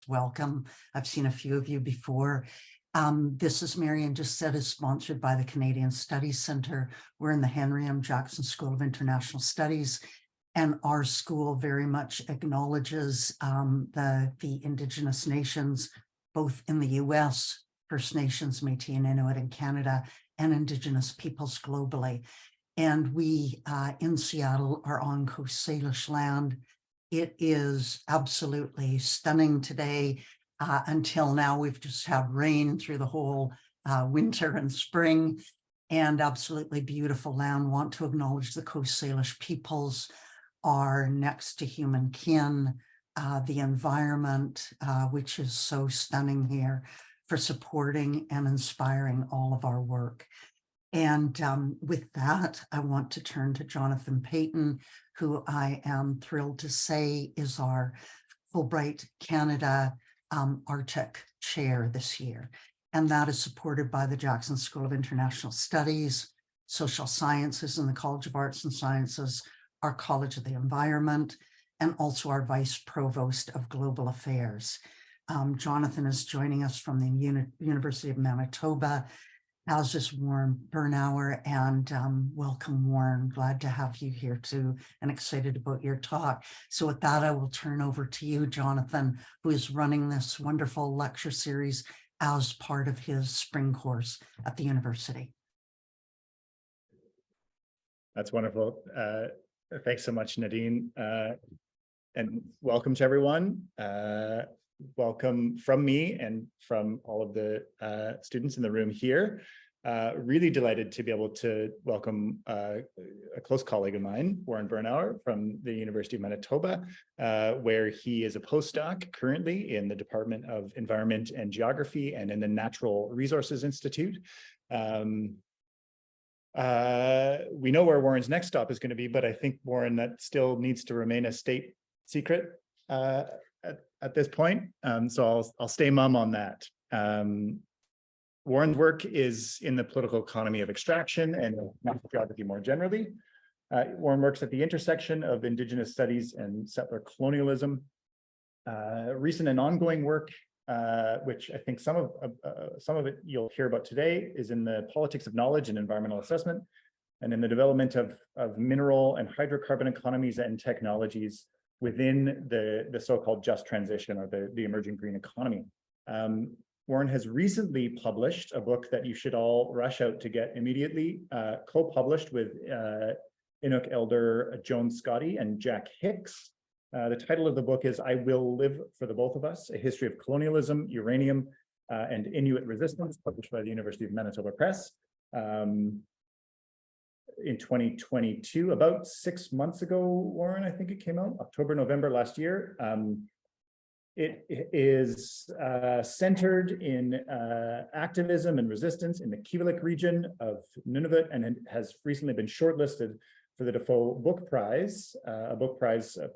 welcome. I've seen a few of you before. This, as Marion just said, is sponsored by the Canadian Studies Centre. We're in the Henry M. Jackson School of International Studies, and our school very much acknowledges the Indigenous nations, both in the US, First Nations, Métis and Inuit in Canada, and Indigenous peoples globally. And we in Seattle are on Coast Salish land. It is absolutely stunning today. Until now, we've just had rain through the whole winter and spring, and absolutely beautiful land. Want to acknowledge the Coast Salish peoples are next to human kin, the environment, which is so stunning here, for supporting and inspiring all of our work. And with that, I want to turn to Jonathan Payton, who I am thrilled to say is our Fulbright Canada Arctic Chair this year. And that is supported by the Jackson School of International Studies, Social Sciences, and the College of Arts and Sciences, our College of the Environment, and also our Vice Provost of Global Affairs. Jonathan is joining us from the University of Manitoba, as is Warren Bernauer, and welcome, Warren. Glad to have you here too, and excited about your talk. So with that, I will turn over to you, Jonathan, who is running this wonderful lecture series as part of his spring course at the university. That's wonderful. Thanks so much, Nadine. And welcome to everyone. Welcome from me and from all of the students in the room here. Really delighted to be able to welcome a close colleague of mine, Warren Bernauer, from the University of Manitoba, where he is a postdoc currently in the Department of Environment and Geography and in the Natural Resources Institute. We know where Warren's next stop is going to be, but I think, Warren, that still needs to remain a state secret at this point, so I'll stay mum on that. Warren's work is in the political economy of extraction and natural geography more generally. Warren works at the intersection of Indigenous studies and settler colonialism. Recent and ongoing work, which I think some of it you'll hear about today, is in the politics of knowledge and environmental assessment, and in the development of mineral and hydrocarbon economies and technologies within the so-called just transition, or the emerging green economy. Warren has recently published a book that you should all rush out to get immediately, co-published with Inuk Elder, Joan Scottie, and Jack Hicks. The title of the book is I Will Live for the Both of Us, A History of Colonialism, Uranium, and Inuit Resistance, published by the University of Manitoba Press. In 2022, about 6 months ago, Warren, I think it came out, October, November last year. It is centered in activism and resistance in the Kivalliq region of Nunavut, and it has recently been shortlisted for the Defoe Book Prize, a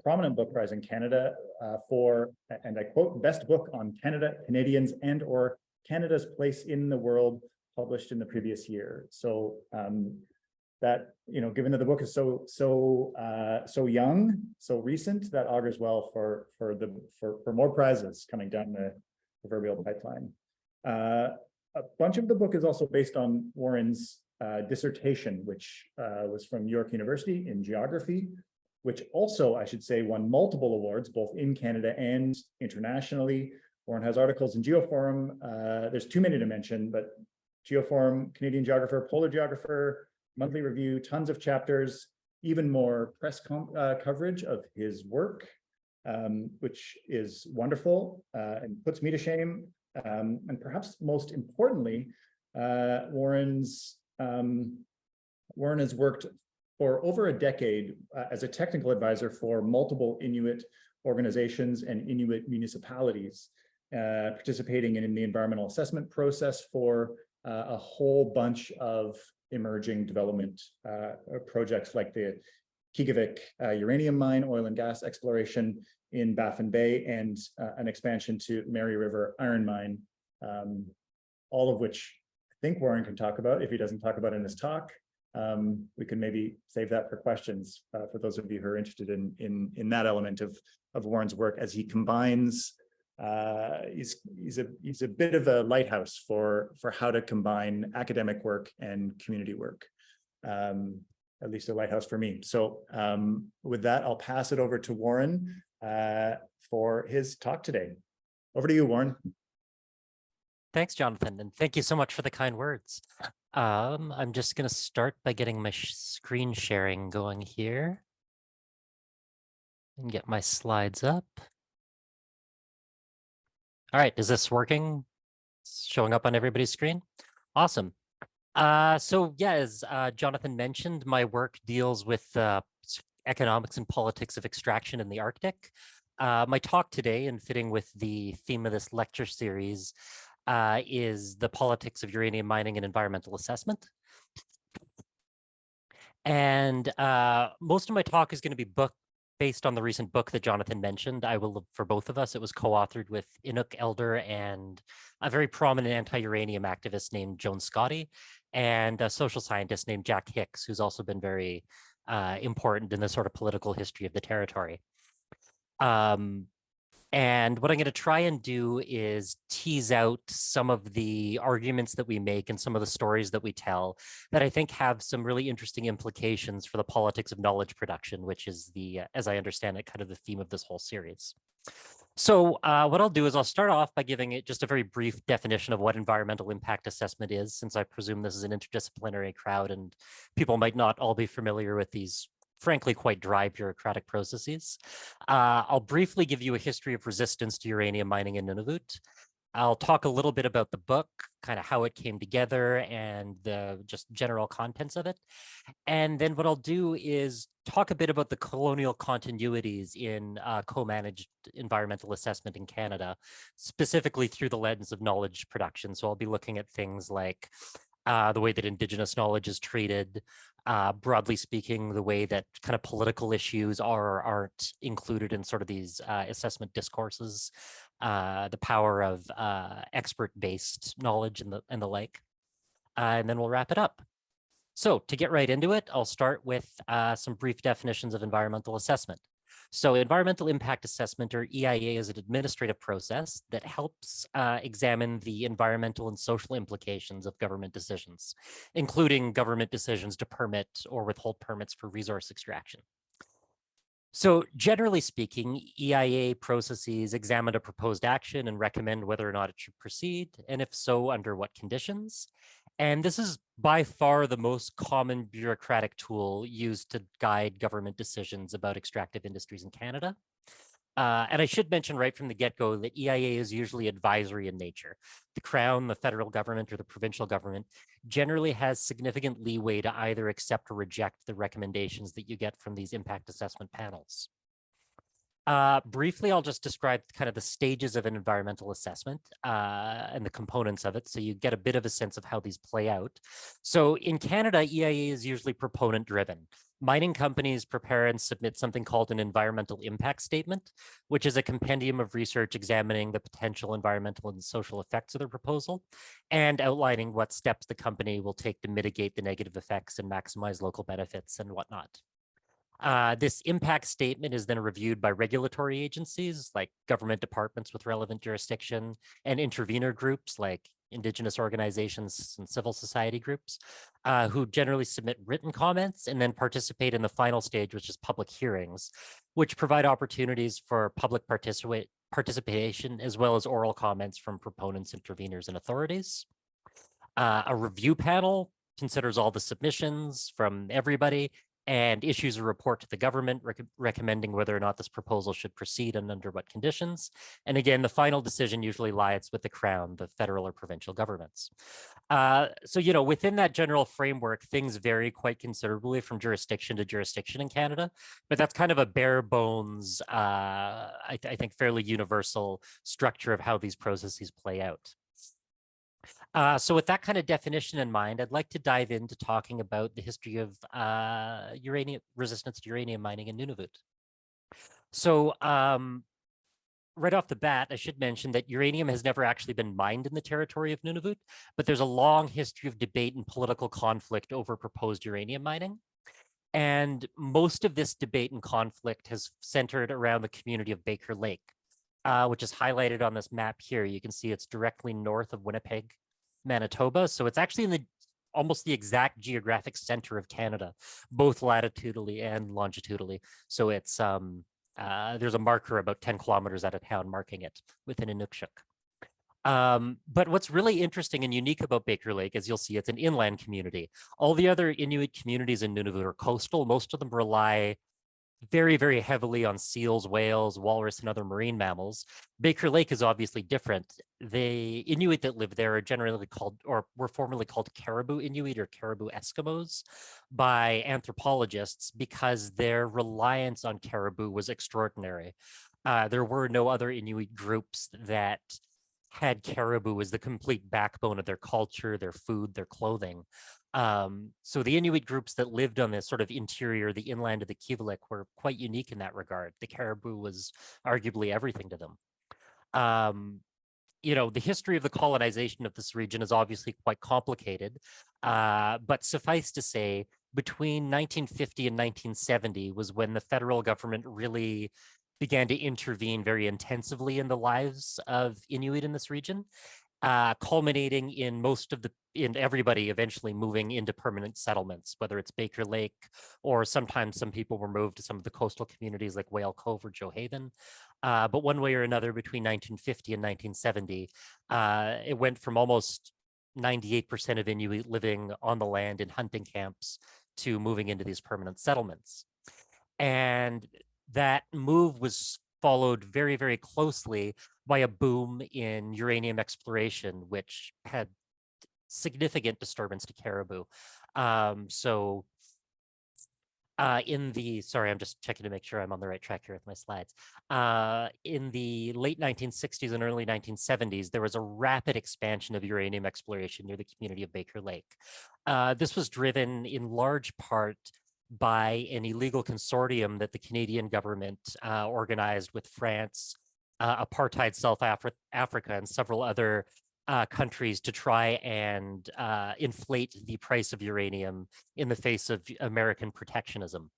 prominent book prize in Canada for, and I quote, best book on Canada, Canadians, and or Canada's place in the world, published in the previous year. So that, you know, given that the book is so young, so recent, that augurs well for more prizes coming down the proverbial pipeline. A bunch of the book is also based on Warren's dissertation, which was from York University in geography, which also, I should say, won multiple awards, both in Canada and internationally. Warren has articles in Geoforum. There's too many to mention, but Geoforum, Canadian Geographer, Polar Geographer, Monthly Review, tons of chapters, even more press coverage of his work, which is wonderful and puts me to shame. And perhaps most importantly, Warren has worked for over a decade as a technical advisor for multiple Inuit organizations and Inuit municipalities, participating in the environmental assessment process for a whole bunch of emerging development projects like the Kivalliq uranium mine, oil and gas exploration in Baffin Bay, and an expansion to Mary River iron mine, all of which I think Warren can talk about. If he doesn't talk about in his talk, we can maybe save that for questions for those of you who are interested in that element of Warren's work, as he combines He's a bit of a lighthouse for how to combine academic work and community work. At least a lighthouse for me. So with that, I'll pass it over to Warren for his talk today. Over to you, Warren. Thanks, Jonathan, and thank you so much for the kind words. I'm just going to start by getting my screen sharing going here and get my slides up. All right, is this working? It's showing up on everybody's screen? Awesome. So yeah, as Jonathan mentioned, my work deals with economics and politics of extraction in the Arctic. My talk today, and fitting with the theme of this lecture series, is the politics of uranium mining and environmental assessment. And most of my talk is going to be based on the recent book that Jonathan mentioned. I will, for both of us, it was co-authored with Inuk Elder and a very prominent anti-uranium activist named Joan Scottie, and a social scientist named Jack Hicks, who's also been very important in the sort of political history of the territory. And what I'm going to try and do is tease out some of the arguments that we make and some of the stories that we tell that I think have some really interesting implications for the politics of knowledge production, which is the, as I understand it, kind of the theme of this whole series. So what I'll do is I'll start off by giving it just a very brief definition of what environmental impact assessment is, since I presume this is an interdisciplinary crowd and people might not all be familiar with these frankly quite dry bureaucratic processes. I'll briefly give you a history of resistance to uranium mining in Nunavut. I'll talk a little bit about the book, kind of how it came together and the just general contents of it. And then what I'll do is talk a bit about the colonial continuities in co-managed environmental assessment in Canada, specifically through the lens of knowledge production. So I'll be looking at things like the way that Indigenous knowledge is treated, broadly speaking, the way that kind of political issues are or aren't included in sort of these assessment discourses, the power of expert-based knowledge and the like. And then we'll wrap it up. So to get right into it, I'll start with some brief definitions of environmental assessment. So environmental impact assessment, or EIA, is an administrative process that helps examine the environmental and social implications of government decisions, including government decisions to permit or withhold permits for resource extraction. So generally speaking, EIA processes examine a proposed action and recommend whether or not it should proceed, and if so, under what conditions. And this is by far the most common bureaucratic tool used to guide government decisions about extractive industries in Canada. And I should mention right from the get-go that EIA is usually advisory in nature. The Crown, the federal government, or the provincial government generally has significant leeway to either accept or reject the recommendations that you get from these impact assessment panels. Briefly, I'll just describe kind of the stages of an environmental assessment and the components of it, so you get a bit of a sense of how these play out. So in Canada, EIA is usually proponent-driven. Mining companies prepare and submit something called an environmental impact statement, which is a compendium of research examining the potential environmental and social effects of their proposal and outlining what steps the company will take to mitigate the negative effects and maximize local benefits and whatnot. This impact statement is then reviewed by regulatory agencies like government departments with relevant jurisdiction and intervener groups like Indigenous organizations and civil society groups who generally submit written comments and then participate in the final stage, which is public hearings, which provide opportunities for public participation as well as oral comments from proponents, interveners, and authorities. A review panel considers all the submissions from everybody and issues a report to the government recommending whether or not this proposal should proceed and under what conditions. And again, the final decision usually lies with the Crown, the federal or provincial governments. So, you know, within that general framework, things vary quite considerably from jurisdiction to jurisdiction in Canada, but that's kind of a bare bones, I think, fairly universal structure of how these processes play out. So with that kind of definition in mind, I'd like to dive into talking about the history of uranium resistance to uranium mining in Nunavut. So right off the bat, I should mention that uranium has never actually been mined in the territory of Nunavut, but there's a long history of debate and political conflict over proposed uranium mining. And most of this debate and conflict has centered around the community of Baker Lake. which is highlighted on this map here. You can see it's directly north of Winnipeg, Manitoba. So it's actually in the almost the exact geographic center of Canada, both latitudinally and longitudinally. So it's there's a marker about 10 kilometers out of town marking it with an Inukshuk. But what's really interesting and unique about Baker Lake, as you'll see, it's an inland community. All the other Inuit communities in Nunavut are coastal. Most of them rely very, very heavily on seals, whales, walrus, and other marine mammals. Baker Lake is obviously different. The Inuit that live there are generally called, or were formerly called Caribou Inuit or Caribou Eskimos by anthropologists because their reliance on caribou was extraordinary. There were no other Inuit groups that had caribou as the complete backbone of their culture, their food, their clothing. So the Inuit groups that lived on this sort of interior, the inland of the Kivalliq, were quite unique in that regard. The caribou was arguably everything to them. You know, the history of the colonization of this region is obviously quite complicated, but suffice to say, between 1950 and 1970 was when the federal government really began to intervene very intensively in the lives of Inuit in this region. Culminating in everybody eventually moving into permanent settlements, whether it's Baker Lake, or sometimes some people were moved to some of the coastal communities like Whale Cove or Joe Haven. But one way or another, between 1950 and 1970, it went from almost 98% of Inuit living on the land in hunting camps to moving into these permanent settlements. And that move was followed very, very closely by a boom in uranium exploration, which had significant disturbance to caribou. Sorry, I'm just checking to make sure I'm on the right track here with my slides. In the late 1960s and early 1970s, there was a rapid expansion of uranium exploration near the community of Baker Lake. This was driven in large part by an illegal consortium that the Canadian government organized with France, apartheid South Africa, and several other countries to try and inflate the price of uranium in the face of American protectionism.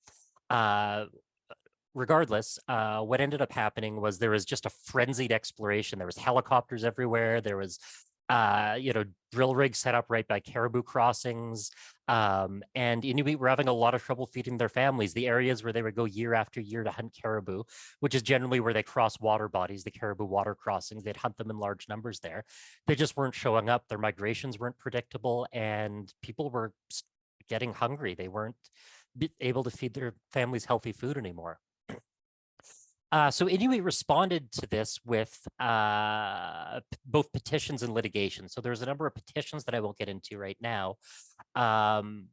Regardless, what ended up happening was there was just a frenzied exploration. There was helicopters everywhere. There was drill rigs set up right by caribou crossings. And Inuit were having a lot of trouble feeding their families. The areas where they would go year after year to hunt caribou, which is generally where they cross water bodies, the caribou water crossings, they'd hunt them in large numbers there. They just weren't showing up. Their migrations weren't predictable, and people were getting hungry. They weren't able to feed their families healthy food anymore. So Inuit responded to this with both petitions and litigation. So there's a number of petitions that I won't get into right now. And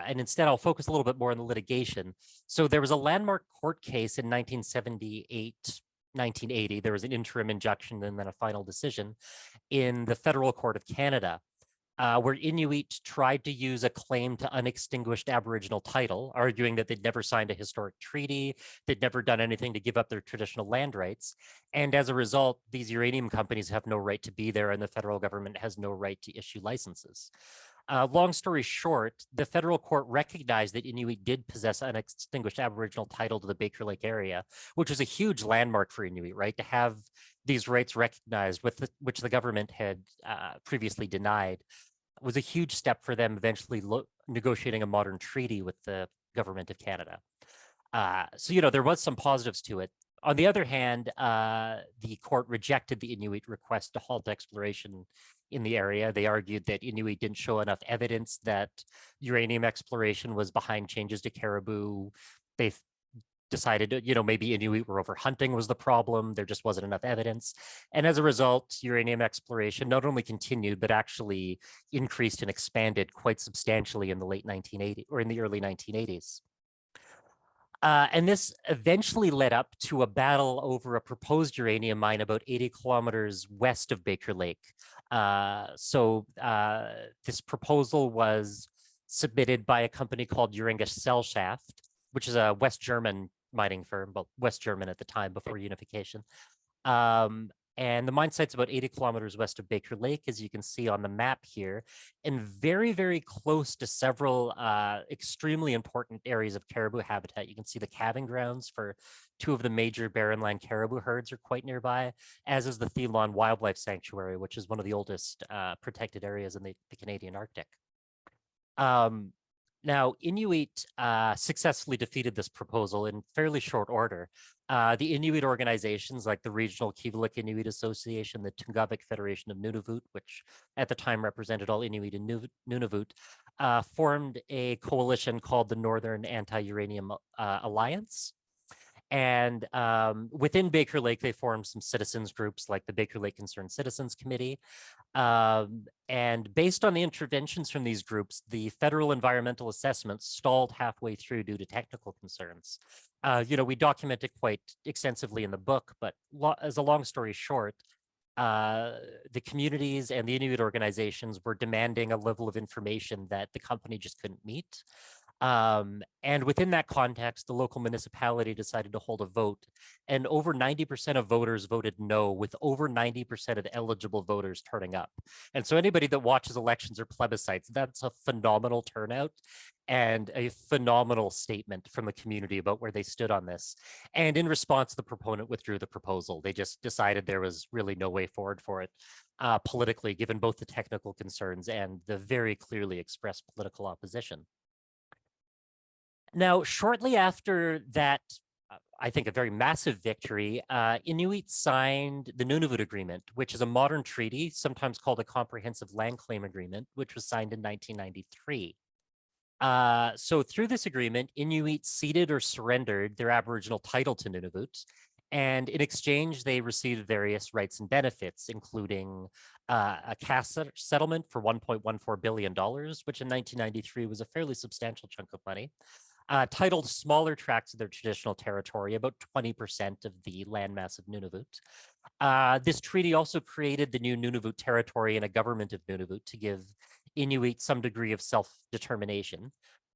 instead, I'll focus a little bit more on the litigation. So there was a landmark court case in 1978, 1980. There was an interim injunction and then a final decision in the Federal Court of Canada. Where Inuit tried to use a claim to unextinguished Aboriginal title, arguing that they'd never signed a historic treaty, they'd never done anything to give up their traditional land rights. And as a result, these uranium companies have no right to be there, and the federal government has no right to issue licenses. Long story short, the federal court recognized that Inuit did possess unextinguished Aboriginal title to the Baker Lake area, which was a huge landmark for Inuit, right? To have these rights recognized, which the government had previously denied, was a huge step for them eventually negotiating a modern treaty with the government of Canada. So, there was some positives to it. On the other hand, the court rejected the Inuit request to halt exploration in the area. They argued that Inuit didn't show enough evidence that uranium exploration was behind changes to caribou. They decided, maybe Inuit were over hunting was the problem. There just wasn't enough evidence. And as a result, uranium exploration not only continued, but actually increased and expanded quite substantially in the late 1980s or in the early 1980s. And this eventually led up to a battle over a proposed uranium mine about 80 kilometers west of Baker Lake. This proposal was submitted by a company called Gesellschaft, which is a West German mining firm, well, West German at the time before unification. And the mine site's about 80 kilometers west of Baker Lake, as you can see on the map here, and very, very close to several extremely important areas of caribou habitat. You can see the calving grounds for two of the major barrenland caribou herds are quite nearby, as is the Thelon Wildlife Sanctuary, which is one of the oldest protected areas in the Canadian Arctic. Now, Inuit successfully defeated this proposal in fairly short order. The Inuit organizations like the Regional Kivalliq Inuit Association, the Tungavik Federation of Nunavut, which at the time represented all Inuit in Nunavut, formed a coalition called the Northern Anti-Uranium Alliance. And within Baker Lake, they formed some citizens groups like the Baker Lake Concerned Citizens Committee. And based on the interventions from these groups, the federal environmental assessment stalled halfway through due to technical concerns. We document it quite extensively in the book, but as a long story short, the communities and the Inuit organizations were demanding a level of information that the company just couldn't meet. And within that context, the local municipality decided to hold a vote, and over 90% of voters voted no, with over 90% of eligible voters turning up. And so anybody that watches elections or plebiscites, that's a phenomenal turnout and a phenomenal statement from the community about where they stood on this. And in response, the proponent withdrew the proposal. They just decided there was really no way forward for it politically, given both the technical concerns and the very clearly expressed political opposition. Now, shortly after that, I think a very massive victory, Inuit signed the Nunavut Agreement, which is a modern treaty, sometimes called a Comprehensive Land Claim Agreement, which was signed in 1993. So through this agreement, Inuit ceded or surrendered their Aboriginal title to Nunavut, and in exchange, they received various rights and benefits, including a cash settlement for $1.14 billion, which in 1993 was a fairly substantial chunk of money. Titled smaller tracts of their traditional territory, about 20% of the landmass of Nunavut. This treaty also created the new Nunavut territory and a government of Nunavut to give Inuit some degree of self-determination.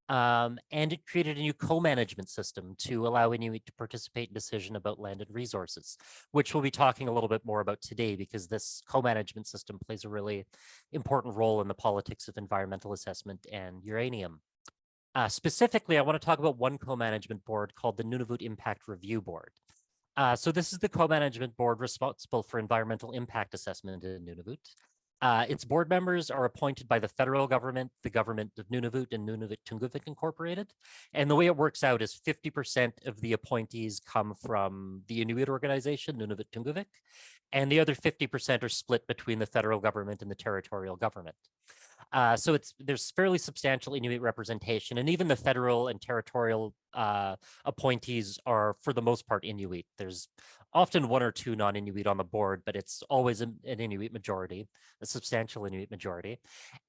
And it created a new co-management system to allow Inuit to participate in decision about land and resources, which we'll be talking a little bit more about today, because this co-management system plays a really important role in the politics of environmental assessment and uranium. Specifically, I want to talk about one co-management board called the Nunavut Impact Review Board. So this is the co-management board responsible for environmental impact assessment in Nunavut. Its board members are appointed by the federal government, the government of Nunavut, and Nunavut Tungavik Incorporated. And the way it works out is 50% of the appointees come from the Inuit organization, Nunavut Tungavik, and the other 50% are split between the federal government and the territorial government. So there's fairly substantial Inuit representation, and even the federal and territorial appointees are, for the most part, Inuit. There's often one or two non-Inuit on the board, but it's always an Inuit majority, a substantial Inuit majority.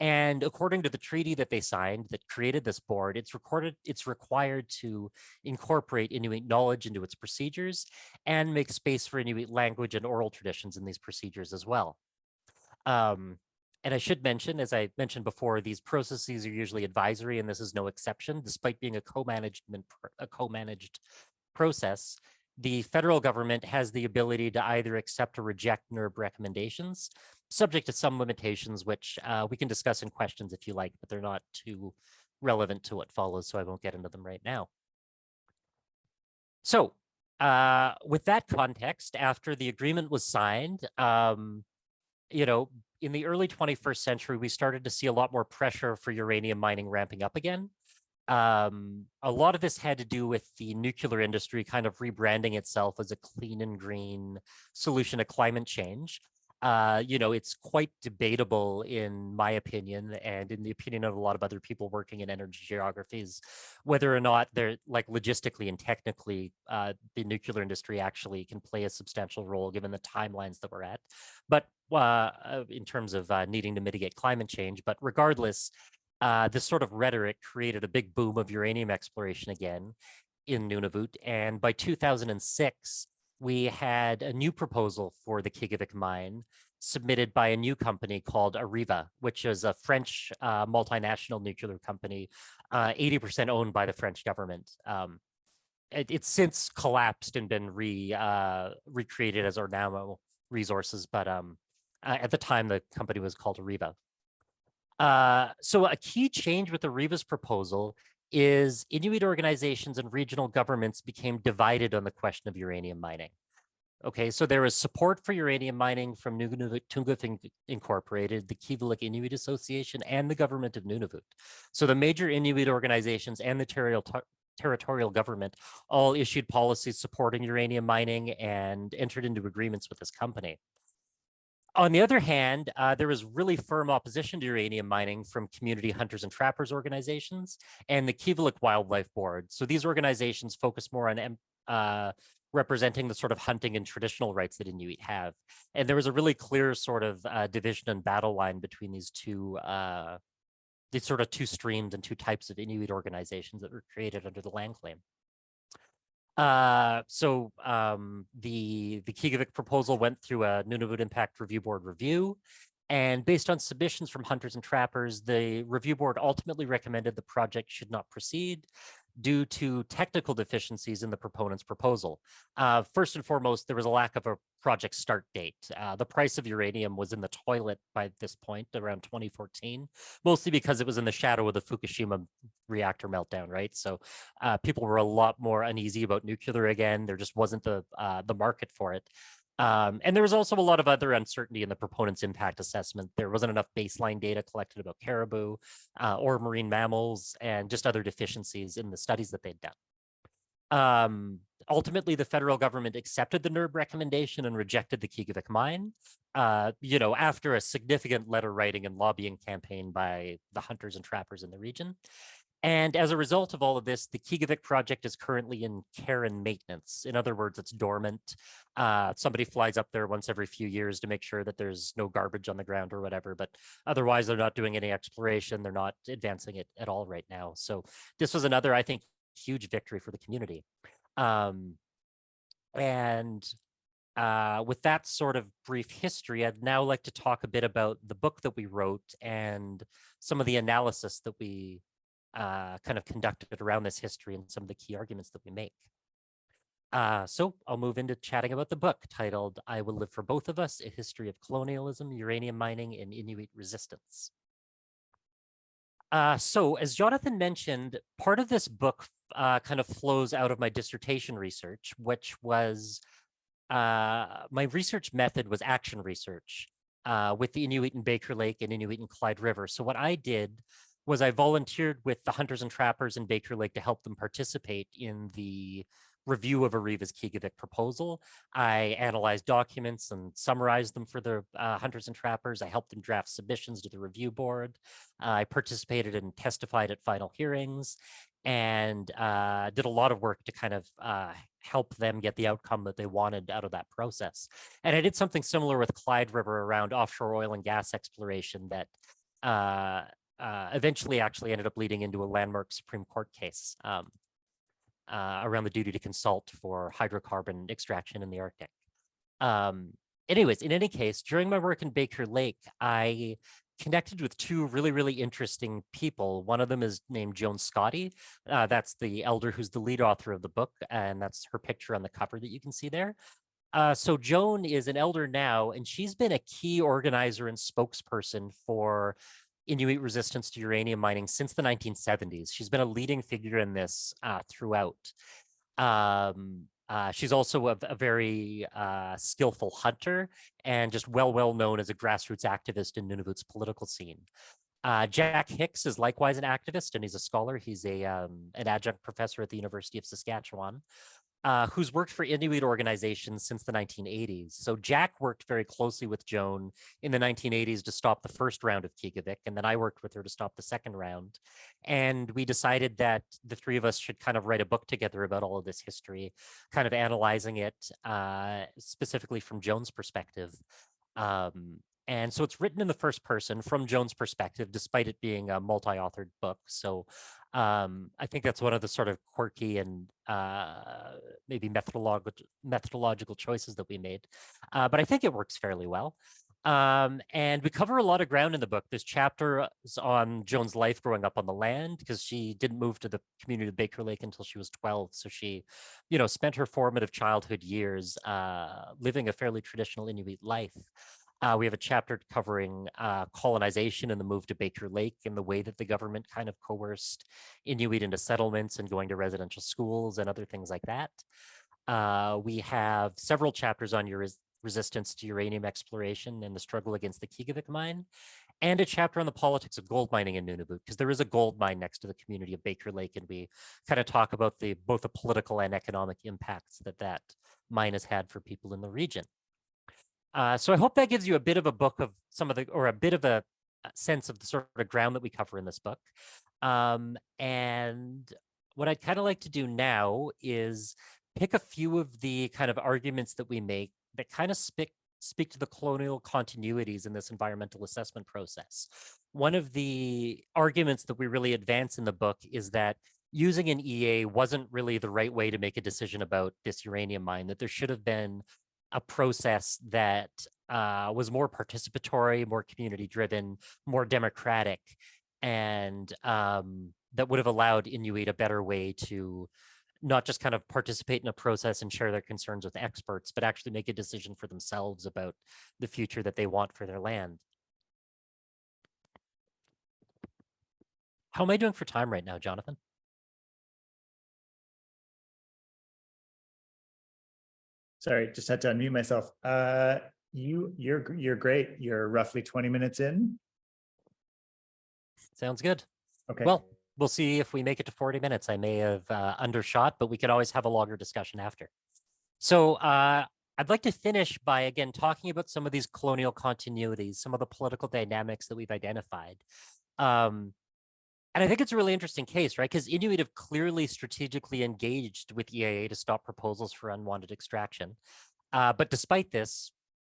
And according to the treaty that they signed that created this board, it's required to incorporate Inuit knowledge into its procedures and make space for Inuit language and oral traditions in these procedures as well. And I should mention, as I mentioned before, these processes are usually advisory, and this is no exception. Despite being a co-managed process, the federal government has the ability to either accept or reject NERB recommendations, subject to some limitations, which we can discuss in questions if you like, but they're not too relevant to what follows, so I won't get into them right now. So with that context, after the agreement was signed, in the early 21st century, we started to see a lot more pressure for uranium mining ramping up again. A lot of this had to do with the nuclear industry kind of rebranding itself as a clean and green solution to climate change. It's quite debatable, in my opinion, and in the opinion of a lot of other people working in energy geographies, whether or not they're logistically and technically the nuclear industry actually can play a substantial role given the timelines that we're at. But in terms of needing to mitigate climate change, but regardless, this sort of rhetoric created a big boom of uranium exploration again in Nunavut. And by 2006, we had a new proposal for the Kigavik mine submitted by a new company called Areva, which is a French multinational nuclear company, 80% owned by the French government. It's since collapsed and been recreated as Ornamo, Resources, but at the time the company was called Areva. So a key change with Areva's proposal is Inuit organizations and regional governments became divided on the question of uranium mining. Okay, so there was support for uranium mining from Nunavut Incorporated, the Kivalliq Inuit Association, and the government of Nunavut. So the major Inuit organizations and the territorial government all issued policies supporting uranium mining and entered into agreements with this company. On the other hand, there was really firm opposition to uranium mining from community hunters and trappers organizations and the Kivalliq Wildlife Board. So these organizations focus more on representing the sort of hunting and traditional rights that Inuit have. And there was a really clear sort of division and battle line between these sort of two streams and two types of Inuit organizations that were created under the land claim. The Kivalliq proposal went through a Nunavut Impact Review Board review, and based on submissions from hunters and trappers, the review board ultimately recommended the project should not proceed due to technical deficiencies in the proponent's proposal. First and foremost, there was a lack of a project start date. The price of uranium was in the toilet by this point, around 2014, mostly because it was in the shadow of the Fukushima reactor meltdown, right? So people were a lot more uneasy about nuclear again. There just wasn't the market for it. And there was also a lot of other uncertainty in the proponent's impact assessment. There wasn't enough baseline data collected about caribou or marine mammals and just other deficiencies in the studies that they'd done. Ultimately, the federal government accepted the NERB recommendation and rejected the Kivalliq mine, after a significant letter writing and lobbying campaign by the hunters and trappers in the region. And as a result of all of this, the Kivalliq project is currently in care and maintenance. In other words, it's dormant. Somebody flies up there once every few years to make sure that there's no garbage on the ground or whatever, but otherwise they're not doing any exploration. They're not advancing it at all right now. So this was another, I think, huge victory for the community. With that sort of brief history, I'd now like to talk a bit about the book that we wrote and some of the analysis that we kind of conducted around this history and some of the key arguments that we make. So I'll move into chatting about the book titled I Will Live for Both of Us, A History of Colonialism, Uranium Mining, and Inuit Resistance. So as Jonathan mentioned, part of this book kind of flows out of my dissertation research, which was my research method was action research with the Inuit in Baker Lake and Inuit in Clyde River. So what I did was I volunteered with the hunters and trappers in Baker Lake to help them participate in the review of Areva's Kivalliq proposal. I analyzed documents and summarized them for the hunters and trappers. I helped them draft submissions to the review board. I participated and testified at final hearings and did a lot of work to kind of help them get the outcome that they wanted out of that process. And I did something similar with Clyde River around offshore oil and gas exploration that eventually actually ended up leading into a landmark Supreme Court case around the duty to consult for hydrocarbon extraction in the Arctic. Anyways, in any case, during my work in Baker Lake, I connected with two really, really interesting people. One of them is named Joan Scottie. That's the elder who's the lead author of the book, and that's her picture on the cover that you can see there. So Joan is an elder now, and she's been a key organizer and spokesperson for Inuit resistance to uranium mining since the 1970s. She's been a leading figure in this throughout. She's also a very skillful hunter and just well known as a grassroots activist in Nunavut's political scene. Jack Hicks is likewise an activist, and he's a scholar. He's an adjunct professor at the University of Saskatchewan, who's worked for Inuit organizations since the 1980s. So Jack worked very closely with Joan in the 1980s to stop the first round of Kivalliq, and then I worked with her to stop the second round. And we decided that the three of us should kind of write a book together about all of this history, kind of analyzing it specifically from Joan's perspective. And so it's written in the first person from Joan's perspective, despite it being a multi-authored book. So I think that's one of the sort of quirky and maybe methodological choices that we made. But I think it works fairly well. And we cover a lot of ground in the book. There's chapters on Joan's life growing up on the land, because she didn't move to the community of Baker Lake until she was 12. So she, spent her formative childhood years living a fairly traditional Inuit life. We have a chapter covering colonization and the move to Baker Lake and the way that the government kind of coerced Inuit into settlements and going to residential schools and other things like that. We have several chapters on resistance to uranium exploration and the struggle against the Kigavik mine, and a chapter on the politics of gold mining in Nunavut, because there is a gold mine next to the community of Baker Lake, and we kind of talk about both the political and economic impacts that mine has had for people in the region. So I hope that gives you a bit of a book of a bit of a sense of the sort of ground that we cover in this book. And what I'd kind of like to do now is pick a few of the kind of arguments that we make that kind of speak to the colonial continuities in this environmental assessment process. One of the arguments that we really advance in the book is that using an EA wasn't really the right way to make a decision about this uranium mine, that there should have been a process that was more participatory, more community-driven, more democratic, and that would have allowed Inuit a better way to not just kind of participate in a process and share their concerns with experts, but actually make a decision for themselves about the future that they want for their land. How am I doing for time right now, Jonathan? Sorry, just had to unmute myself. You're great. You're roughly 20 minutes in. Sounds good. Okay. Well, we'll see if we make it to 40 minutes. I may have undershot, but we could always have a longer discussion after. So I'd like to finish by, again, talking about some of these colonial continuities, some of the political dynamics that we've identified. And I think it's a really interesting case, right? Because Inuit have clearly strategically engaged with EAA to stop proposals for unwanted extraction. But despite this,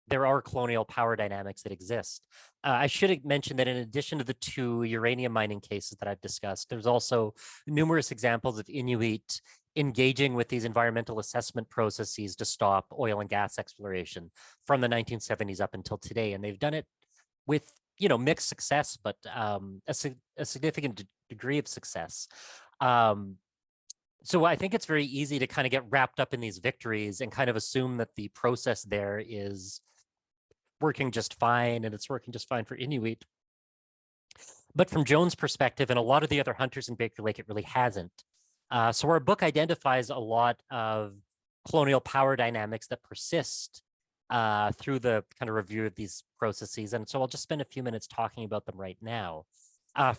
there are colonial power dynamics that exist. I should have mentioned that in addition to the 2 uranium mining cases that I've discussed, there's also numerous examples of Inuit engaging with these environmental assessment processes to stop oil and gas exploration from the 1970s up until today. And they've done it with mixed success, but a significant degree of success. So I think it's very easy to kind of get wrapped up in these victories and kind of assume that the process there is working just fine and it's working just fine for Inuit. But from Joan's perspective and a lot of the other hunters in Baker Lake, it really hasn't. So our book identifies a lot of colonial power dynamics that persist through the kind of review of these processes. And so I'll just spend a few minutes talking about them right now.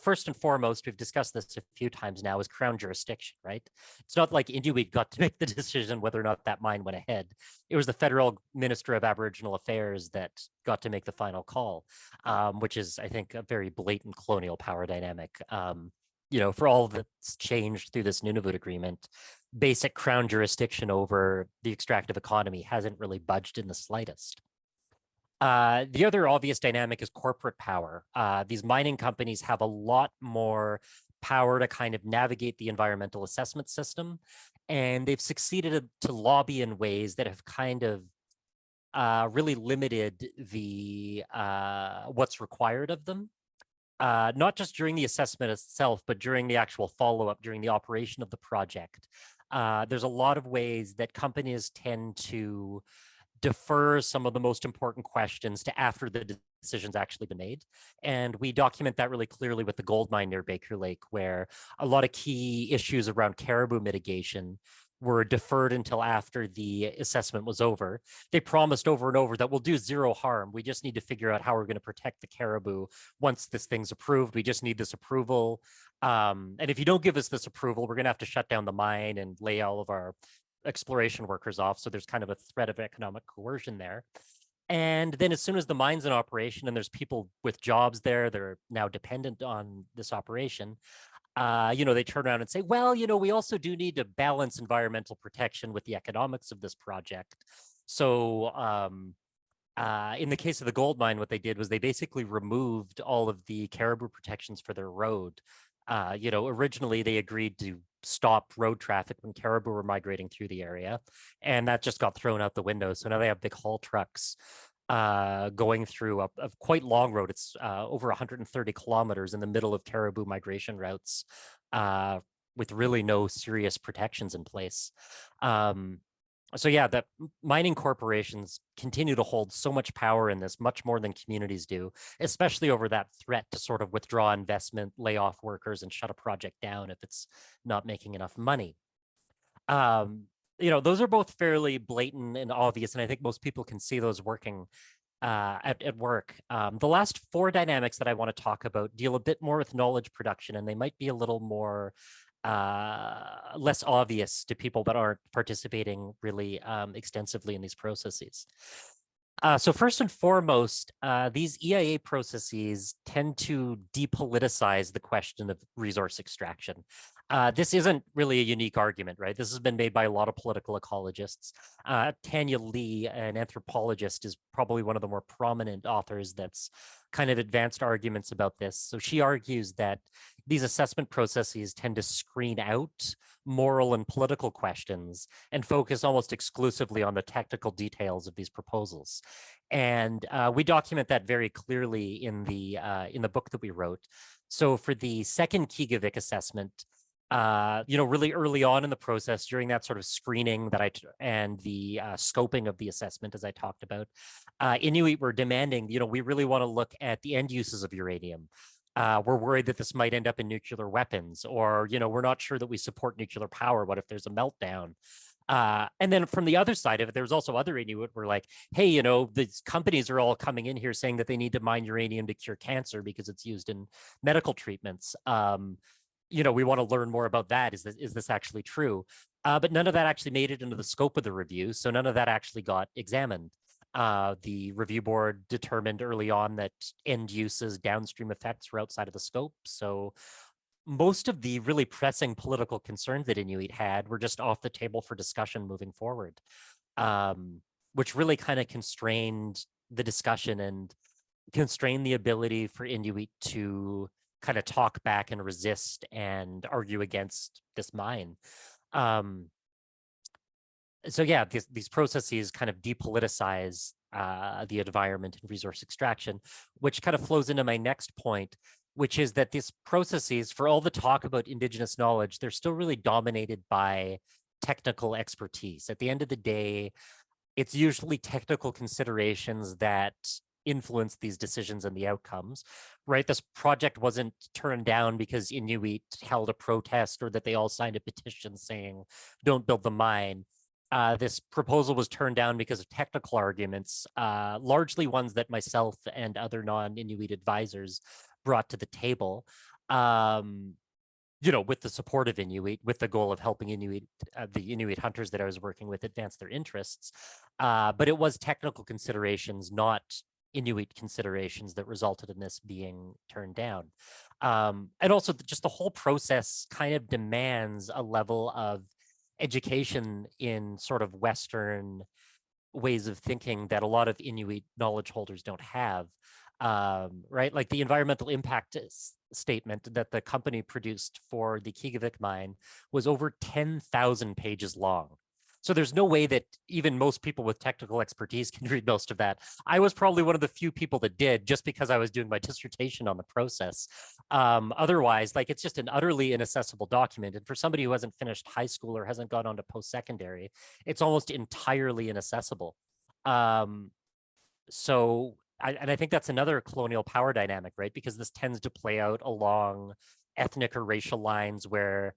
First and foremost, we've discussed this a few times now, is Crown jurisdiction, right? It's not like Inuit got to make the decision whether or not that mine went ahead. It was the federal Minister of Aboriginal Affairs that got to make the final call, which is, I think, a very blatant colonial power dynamic. For all that's changed through this Nunavut agreement, basic Crown jurisdiction over the extractive economy hasn't really budged in the slightest. The other obvious dynamic is corporate power. These mining companies have a lot more power to kind of navigate the environmental assessment system, and they've succeeded to lobby in ways that have kind of really limited the what's required of them. Not just during the assessment itself, but during the actual follow-up, during the operation of the project. There's a lot of ways that companies tend to defer some of the most important questions to after the decision's actually been made. And we document that really clearly with the gold mine near Baker Lake, where a lot of key issues around caribou mitigation were deferred until after the assessment was over. They promised over and over that we'll do zero harm. We just need to figure out how we're going to protect the caribou once this thing's approved. We just need this approval. And if you don't give us this approval, we're going to have to shut down the mine and lay all of our exploration workers off. So there's kind of a threat of economic coercion there. And then as soon as the mine's in operation and there's people with jobs there that are now dependent on this operation, they turn around and say, well, we also do need to balance environmental protection with the economics of this project. So in the case of the gold mine, what they did was they basically removed all of the caribou protections for their road. Originally they agreed to stop road traffic when caribou were migrating through the area, and that just got thrown out the window. So now they have big haul trucks going through a quite long road. It's over 130 kilometers in the middle of caribou migration routes, with really no serious protections in place. So yeah, the mining corporations continue to hold so much power in this, much more than communities do, especially over that threat to sort of withdraw investment, lay off workers, and shut a project down if it's not making enough money. Those are both fairly blatant and obvious, and I think most people can see those working at work. The last four dynamics that I want to talk about deal a bit more with knowledge production, and they might be a little more less obvious to people that aren't participating really extensively in these processes. So first and foremost, these EIA processes tend to depoliticize the question of resource extraction. This isn't really a unique argument, right? This has been made by a lot of political ecologists. Tanya Lee, an anthropologist, is probably one of the more prominent authors that's kind of advanced arguments about this. So she argues that these assessment processes tend to screen out moral and political questions and focus almost exclusively on the technical details of these proposals. And we document that very clearly in the book that we wrote. So for the second Kigavik assessment, really early on in the process, during that sort of screening and the scoping of the assessment, as I talked about, Inuit were demanding, we really want to look at the end uses of uranium. We're worried that this might end up in nuclear weapons, or, we're not sure that we support nuclear power. What if there's a meltdown? And then from the other side of it, there's also other Inuit were like, hey, these companies are all coming in here saying that they need to mine uranium to cure cancer because it's used in medical treatments. We want to learn more about that. Is this actually true? But none of that actually made it into the scope of the review. So none of that actually got examined. The review board determined early on that end uses, downstream effects were outside of the scope. So most of the really pressing political concerns that Inuit had were just off the table for discussion moving forward, which really kind of constrained the discussion and constrained the ability for Inuit to kind of talk back and resist and argue against this mine. So yeah, these processes kind of depoliticize the environment and resource extraction, which kind of flows into my next point, which is that these processes, for all the talk about Indigenous knowledge, they're still really dominated by technical expertise. At the end of the day, it's usually technical considerations that influence these decisions and the outcomes, right? This project wasn't turned down because Inuit held a protest or that they all signed a petition saying, don't build the mine. This proposal was turned down because of technical arguments, largely ones that myself and other non-Inuit advisors brought to the table, with the support of Inuit, with the goal of helping the Inuit hunters that I was working with advance their interests. But it was technical considerations, not Inuit considerations, that resulted in this being turned down. And also just the whole process kind of demands a level of education in sort of Western ways of thinking that a lot of Inuit knowledge holders don't have, right? Like the environmental impact statement that the company produced for the Kigavik mine was over 10,000 pages long. So there's no way that even most people with technical expertise can read most of that. I was probably one of the few people that did, just because I was doing my dissertation on the process. Otherwise, it's just an utterly inaccessible document. And for somebody who hasn't finished high school or hasn't gone on to post-secondary, it's almost entirely inaccessible. So I think that's another colonial power dynamic, right? Because this tends to play out along ethnic or racial lines where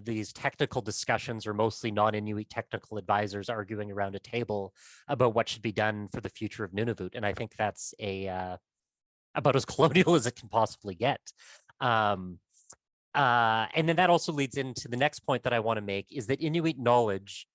these technical discussions are mostly non-Inuit technical advisors arguing around a table about what should be done for the future of Nunavut. And I think that's about as colonial as it can possibly get. And then that also leads into the next point that I want to make, is that Inuit knowledge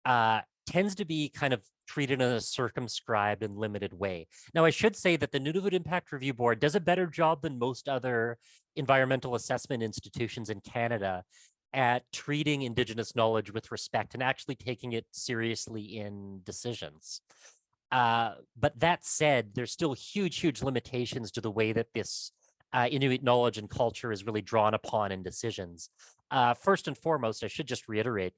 tends to be kind of treated in a circumscribed and limited way. Now, I should say that the Nunavut Impact Review Board does a better job than most other environmental assessment institutions in Canada at treating Indigenous knowledge with respect and actually taking it seriously in decisions. But that said, there's still huge limitations to the way that this Inuit knowledge and culture is really drawn upon in decisions. First and foremost, I should just reiterate,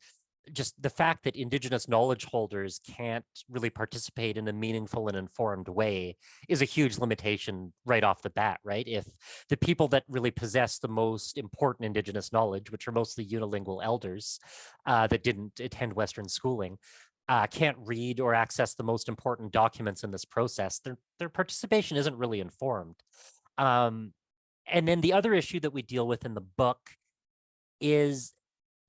just the fact that Indigenous knowledge holders can't really participate in a meaningful and informed way is a huge limitation right off the bat, right? If the people that really possess the most important Indigenous knowledge, which are mostly unilingual elders that didn't attend Western schooling, can't read or access the most important documents in this process, their participation isn't really informed. And then the other issue that we deal with in the book is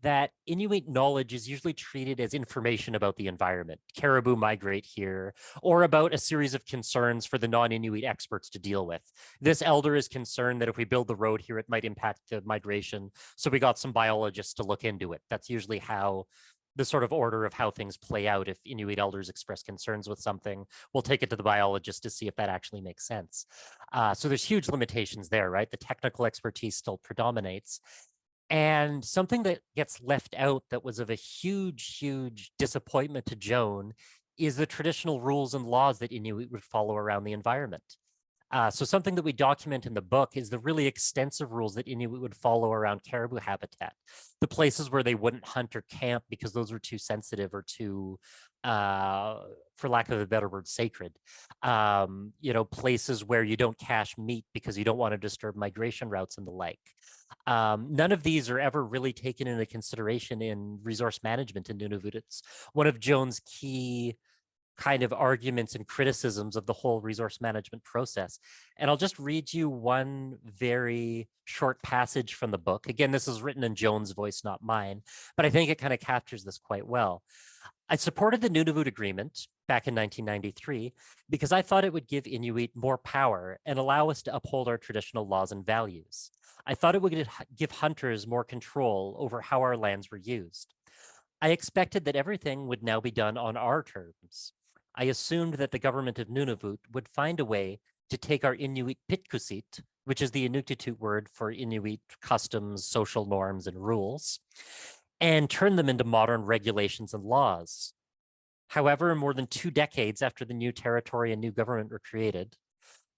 that Inuit knowledge is usually treated as information about the environment. Caribou migrate here, or about a series of concerns for the non-Inuit experts to deal with. This elder is concerned that if we build the road here, it might impact the migration. So we got some biologists to look into it. That's usually how the sort of order of how things play out. If Inuit elders express concerns with something, we'll take it to the biologist to see if that actually makes sense. So there's huge limitations there, right? The technical expertise still predominates. And something that gets left out that was of a huge, huge disappointment to Joan is the traditional rules and laws that Inuit would follow around the environment. So something that we document in the book is the really extensive rules that Inuit would follow around caribou habitat, the places where they wouldn't hunt or camp because those were too sensitive or too, for lack of a better word, sacred. Places where you don't cache meat because you don't want to disturb migration routes and the like. None of these are ever really taken into consideration in resource management in Nunavut. It's one of Joan's key kind of arguments and criticisms of the whole resource management process. And I'll just read you one very short passage from the book. Again, this is written in Joan's voice, not mine, but I think it kind of captures this quite well. I supported the Nunavut Agreement back in 1993 because I thought it would give Inuit more power and allow us to uphold our traditional laws and values. I thought it would give hunters more control over how our lands were used. I expected that everything would now be done on our terms. I assumed that the government of Nunavut would find a way to take our Inuit pitkusit, which is the Inuktitut word for Inuit customs, social norms, and rules, and turn them into modern regulations and laws. However, more than 2 decades after the new territory and new government were created,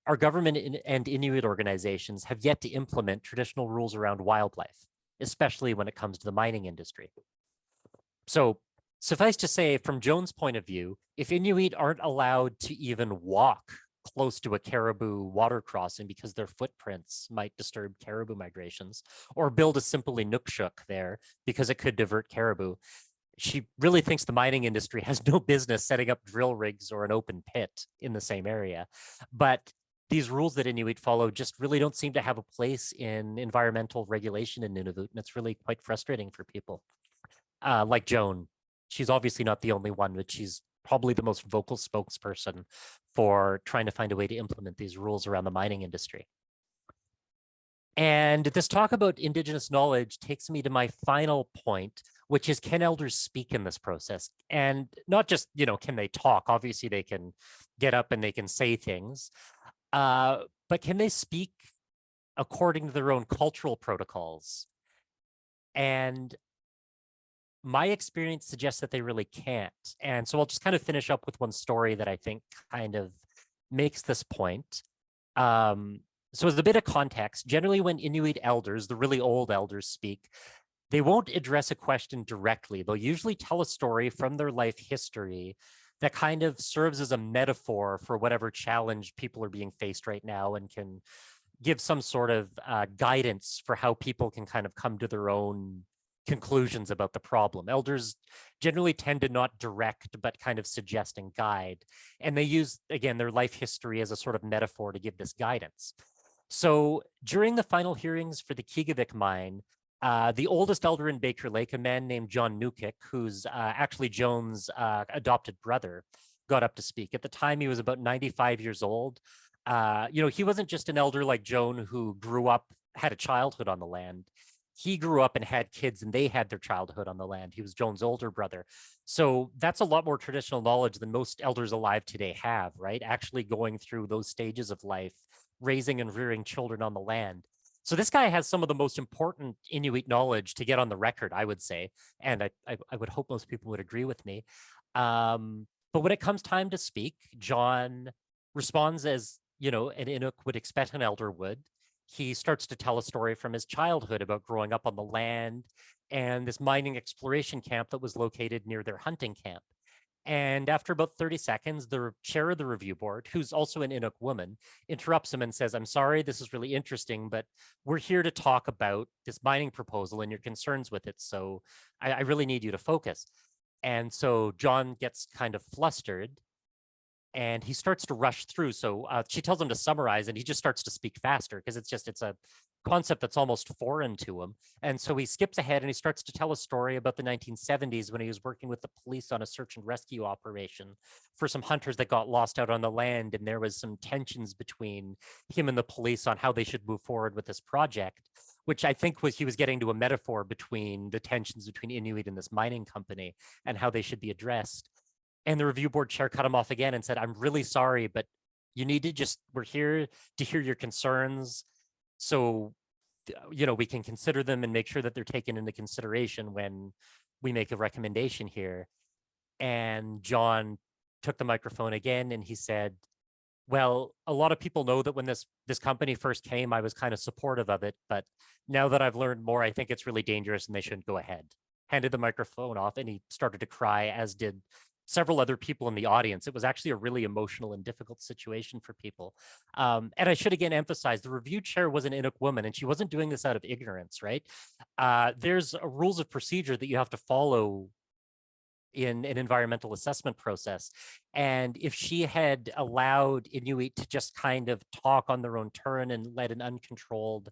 our government and Inuit organizations have yet to implement traditional rules around wildlife, especially when it comes to the mining industry. So suffice to say, from Joan's point of view, if Inuit aren't allowed to even walk close to a caribou water crossing because their footprints might disturb caribou migrations, or build a simple Inukshuk there because it could divert caribou, she really thinks the mining industry has no business setting up drill rigs or an open pit in the same area. But these rules that Inuit follow just really don't seem to have a place in environmental regulation in Nunavut, and it's really quite frustrating for people. Like Joan, she's obviously not the only one, but she's probably the most vocal spokesperson for trying to find a way to implement these rules around the mining industry. And this talk about Indigenous knowledge takes me to my final point, which is, can elders speak in this process? And not just, can they talk? Obviously, they can get up and they can say things, but can they speak according to their own cultural protocols? And my experience suggests that they really can't. And so I'll just kind of finish up with one story that I think kind of makes this point. So as a bit of context, generally when Inuit elders, the really old elders, speak, they won't address a question directly. They'll usually tell a story from their life history that kind of serves as a metaphor for whatever challenge people are being faced right now, and can give some sort of guidance for how people can kind of come to their own conclusions about the problem. Elders generally tend to not direct, but kind of suggest and guide. And they use, again, their life history as a sort of metaphor to give this guidance. So during the final hearings for the Kigavik mine, the oldest elder in Baker Lake, a man named John Nukik, who's actually Joan's adopted brother, got up to speak. At the time, he was about 95 years old. He wasn't just an elder like Joan who grew up, had a childhood on the land. He grew up and had kids, and they had their childhood on the land. He was Joan's older brother. So that's a lot more traditional knowledge than most elders alive today have, right? Actually going through those stages of life, raising and rearing children on the land. So this guy has some of the most important Inuit knowledge to get on the record, I would say. And I would hope most people would agree with me. But when it comes time to speak, John responds as, an Inuk would expect an elder would. he starts to tell a story from his childhood about growing up on the land and this mining exploration camp that was located near their hunting camp. And after about 30 seconds, the chair of the review board, who's also an Inuk woman, interrupts him and says, "I'm sorry, this is really interesting, but we're here to talk about this mining proposal and your concerns with it. So I really need you to focus." And so John gets kind of flustered and he starts to rush through. So she tells him to summarize and he just starts to speak faster because it's a concept that's almost foreign to him. And so he skips ahead and he starts to tell a story about the 1970s when he was working with the police on a search and rescue operation for some hunters that got lost out on the land. And there was some tensions between him and the police on how they should move forward with this project, which I think he was getting to a metaphor between the tensions between Inuit and this mining company and how they should be addressed. And the review board chair cut him off again and said, "I'm really sorry, but you need to we're here to hear your concerns. So, we can consider them and make sure that they're taken into consideration when we make a recommendation here." And John took the microphone again and he said, "Well, a lot of people know that when this company first came, I was kind of supportive of it. But now that I've learned more, I think it's really dangerous and they shouldn't go ahead." Handed the microphone off and he started to cry, as did several other people in the audience. It was actually a really emotional and difficult situation for people. And I should again emphasize, the review chair was an Inuk woman and she wasn't doing this out of ignorance, right? There's rules of procedure that you have to follow in an environmental assessment process. And if she had allowed Inuit to just kind of talk on their own turn and let an uncontrolled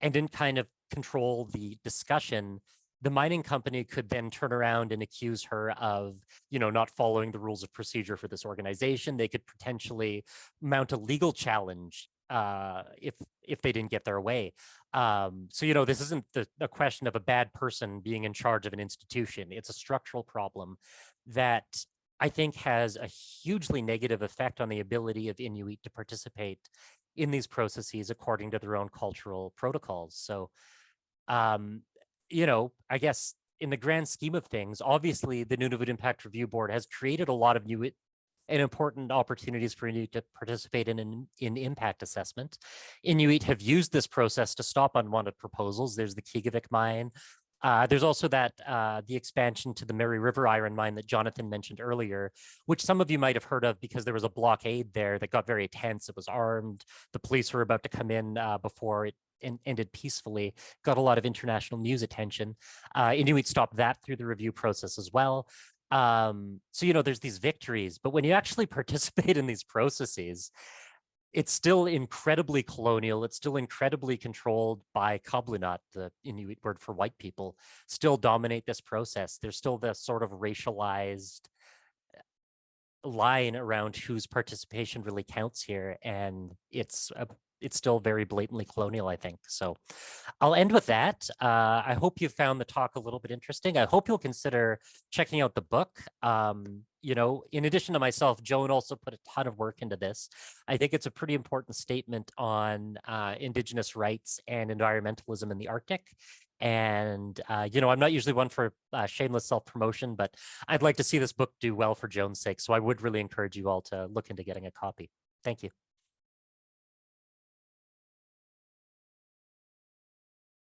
and didn't kind of control the discussion, the mining company could then turn around and accuse her of, not following the rules of procedure for this organization. They could potentially mount a legal challenge if they didn't get their way. So, this isn't a question of a bad person being in charge of an institution. It's a structural problem that I think has a hugely negative effect on the ability of Inuit to participate in these processes according to their own cultural protocols. So, I guess in the grand scheme of things, obviously the Nunavut Impact Review Board has created a lot of new and important opportunities for Inuit to participate in impact assessment. Inuit have used this process to stop unwanted proposals. There's the Kigavik mine. There's also the expansion to the Mary River iron mine that Jonathan mentioned earlier, which some of you might have heard of because there was a blockade there that got very tense. It was armed. The police were about to come in before it ended peacefully, got a lot of international news attention. Inuit stopped that through the review process as well. So, there's these victories, but when you actually participate in these processes, it's still incredibly colonial. It's still incredibly controlled by Kablunat, the Inuit word for white people, still dominate this process. There's still the sort of racialized line around whose participation really counts here. And it's still very blatantly colonial, I think. So I'll end with that. I hope you found the talk a little bit interesting. I hope you'll consider checking out the book. In addition to myself, Joan also put a ton of work into this. I think it's a pretty important statement on Indigenous rights and environmentalism in the Arctic. And, I'm not usually one for shameless self-promotion, but I'd like to see this book do well for Joan's sake. So I would really encourage you all to look into getting a copy. Thank you.